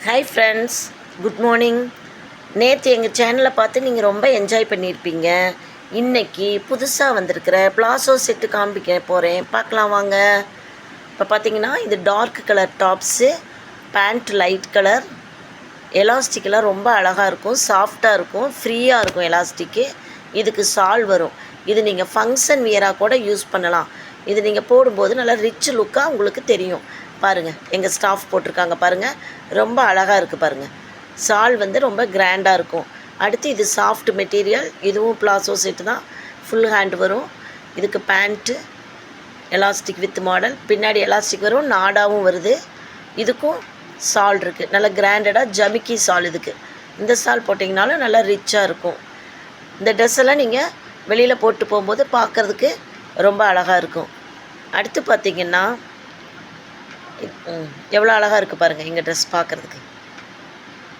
Hi friends, good morning. நேற்று எங்கள் சேனலை பார்த்து நீங்கள் ரொம்ப என்ஜாய் பண்ணியிருப்பீங்க. இன்றைக்கி புதுசாக வந்திருக்கிற பிளாசோ செட்டு காண்பிக்க போகிறேன், பார்க்கலாம் வாங்க. இப்போ பார்த்தீங்கன்னா இது dark colour tops, pant light colour, எலாஸ்டிக்கெல்லாம் ரொம்ப அழகாக இருக்கும், சாஃப்டாக இருக்கும், ஃப்ரீயாக இருக்கும் எலாஸ்டிக்கு. இதுக்கு சால் வரும். இது நீங்கள் ஃபங்க்ஷன் வியராக கூட யூஸ் பண்ணலாம். இது நீங்கள் போடும்போது நல்லா ரிச் லுக்காக உங்களுக்கு தெரியும். பாருங்கள், எங்கள் ஸ்டாஃப் போட்டிருக்காங்க பாருங்கள், ரொம்ப அழகாக இருக்குது பாருங்கள். சால் வந்து ரொம்ப கிராண்டாக இருக்கும். அடுத்து இது சாஃப்ட் மெட்டீரியல், இதுவும் பிளாசோ செட்டு தான், ஃபுல் ஹேண்ட் வரும். இதுக்கு பேண்ட்டு எலாஸ்டிக் வித் மாடல், பின்னாடி எலாஸ்டிக் வரும், நாடாவும் வருது. இதுக்கும் சால் இருக்குது, நல்லா கிராண்டடாக ஜமிக்கி சால். இதுக்கு இந்த சால் போட்டிங்கனாலும் நல்லா ரிச்சாக இருக்கும். இந்த ட்ரெஸ் எல்லாம் நீங்கள் வெளியில் போட்டு போகும்போது பார்க்குறதுக்கு ரொம்ப அழகாக இருக்கும். அடுத்து பார்த்திங்கன்னா எவ்வளோ அழகாக இருக்குது பாருங்கள் எங்கள் ட்ரெஸ் பார்க்குறதுக்கு.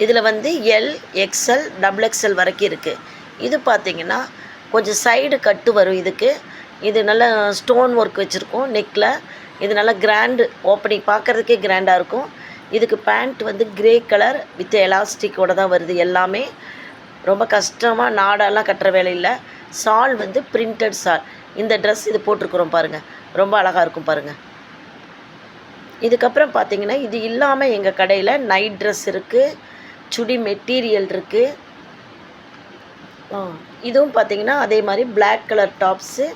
இதில் வந்து எல், எக்ஸ்எல், டபுள் எக்ஸ்எல் வரைக்கும் இருக்குது. இது பார்த்திங்கன்னா கொஞ்சம் சைடு கட்டு வரும் இதுக்கு. இது நல்ல ஸ்டோன் ஒர்க் வச்சுருக்கோம் நெக்கில். இது நல்லா கிராண்டு ஓப்பனிங், பார்க்குறதுக்கே கிராண்டாக இருக்கும். இதுக்கு பேண்ட் வந்து கிரே கலர் வித் எலாஸ்டிக்கோடு தான் வருது எல்லாமே. ரொம்ப கஷ்டமாக நாடெல்லாம் கட்டுற வேலையில். சால் வந்து பிரிண்டட் சால். இந்த ட்ரெஸ் இது போட்டிருக்குறோம் பாருங்கள், ரொம்ப அழகாக இருக்கும் பாருங்கள். இதுக்கப்புறம் பார்த்திங்கன்னா இது இல்லாமல் எங்கள் கடையில் நைட் ட்ரெஸ் இருக்குது, சுடி மெட்டீரியல் இருக்குது. இதுவும் பார்த்திங்கன்னா அதே மாதிரி black colour tops,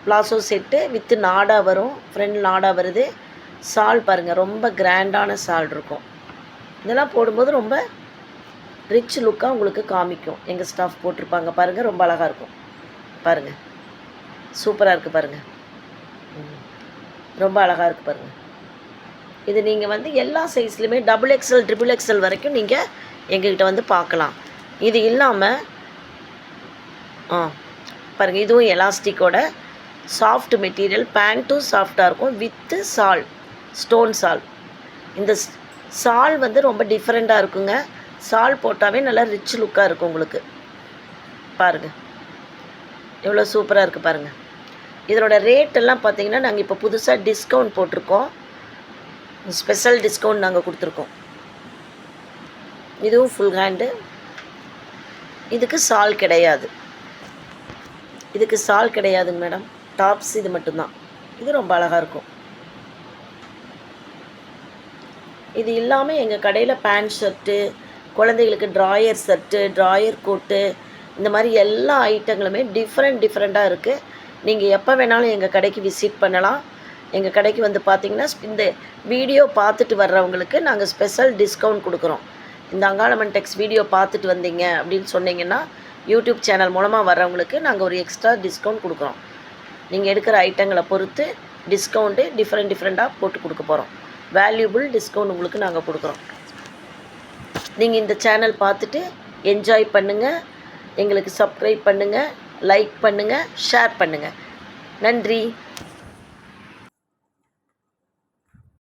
palazzo set with நாடா வரும், ஃப்ரண்ட் நாடா வருது. சால் பாருங்கள், ரொம்ப கிராண்டான சால் இருக்கும். இதெல்லாம் போடும்போது ரொம்ப ரிச் லுக்காக உங்களுக்கு காமிக்கும். எங்கள் ஸ்டாஃப் போட்டிருப்பாங்க பாருங்கள், ரொம்ப அழகாக இருக்கும் பாருங்கள். சூப்பராக இருக்குது பாருங்கள், ரொம்ப அழகாக இருக்குது பாருங்கள். இது நீங்கள் வந்து எல்லா சைஸ்லையுமே டபுள் எக்ஸ்எல், ட்ரிபிள் எக்ஸ்எல் வரைக்கும் நீங்கள் எங்ககிட்ட வந்து பார்க்கலாம். இது இல்லாமல் பாருங்கள், இதுவும் எலாஸ்டிக்கோட சாஃப்ட் மெட்டீரியல், பேண்ட்டும் சாஃப்டாக இருக்கும் வித்து சால், ஸ்டோன் சால். இந்த சால் வந்து ரொம்ப டிஃப்ரெண்ட்டாக இருக்குங்க. சால் போட்டாவே நல்லா ரிச் லுக்காக இருக்கும் உங்களுக்கு. பாருங்கள் எவ்வளோ சூப்பராக இருக்குது பாருங்கள். இதனோட ரேட்டெல்லாம் பார்த்திங்கன்னா நாங்கள் இப்போ புதுசாக டிஸ்கவுண்ட் போட்டிருக்கோம், ஸ்பெஷல் டிஸ்கவுண்ட் நாங்கள் கொடுத்துருக்கோம். இதுவும் ஃபுல் ஹேண்டு. இதுக்கு சால் கிடையாது, இதுக்கு சால் கிடையாதுங்க மேடம். டாப்ஸ் இது மட்டும்தான். இது ரொம்ப அழகாக இருக்கும். இது இல்லாமல் எங்கள் கடையில் பேண்ட் ஷர்ட்டு, குழந்தைகளுக்கு ட்ராயர் ஷர்ட்டு, ட்ராயர் கோட்டு, இந்த மாதிரி எல்லா ஐட்டங்களுமே டிஃப்ரெண்ட்டாக இருக்குது. நீங்கள் எப்போ வேணாலும் எங்கள் கடைக்கு விசிட் பண்ணலாம். எங்கள் கடைக்கு வந்து பார்த்திங்கன்னா இந்த வீடியோ பார்த்துட்டு வர்றவங்களுக்கு நாங்கள் ஸ்பெஷல் டிஸ்கவுண்ட் கொடுக்குறோம். இந்த அங்காளம்மன் டெக்ஸ் வீடியோ பார்த்துட்டு வந்தீங்க அப்படின்னு சொன்னீங்கன்னா யூடியூப் சேனல் மூலமாக வர்றவங்களுக்கு நாங்கள் ஒரு எக்ஸ்ட்ரா டிஸ்கவுண்ட் கொடுக்குறோம். நீங்கள் எடுக்கிற ஐட்டங்களை பொறுத்து டிஸ்கவுண்ட்டு டிஃப்ரெண்ட்டாக போட்டு கொடுக்க போகிறோம். வேல்யூபிள் டிஸ்கவுண்ட் உங்களுக்கு நாங்கள் கொடுக்குறோம். நீங்கள் இந்த சேனல் பார்த்துட்டு என்ஜாய் பண்ணுங்கள், எங்களுக்கு சப்ஸ்கிரைப் பண்ணுங்கள், லைக் பண்ணுங்கள், ஷேர் பண்ணுங்கள். நன்றி.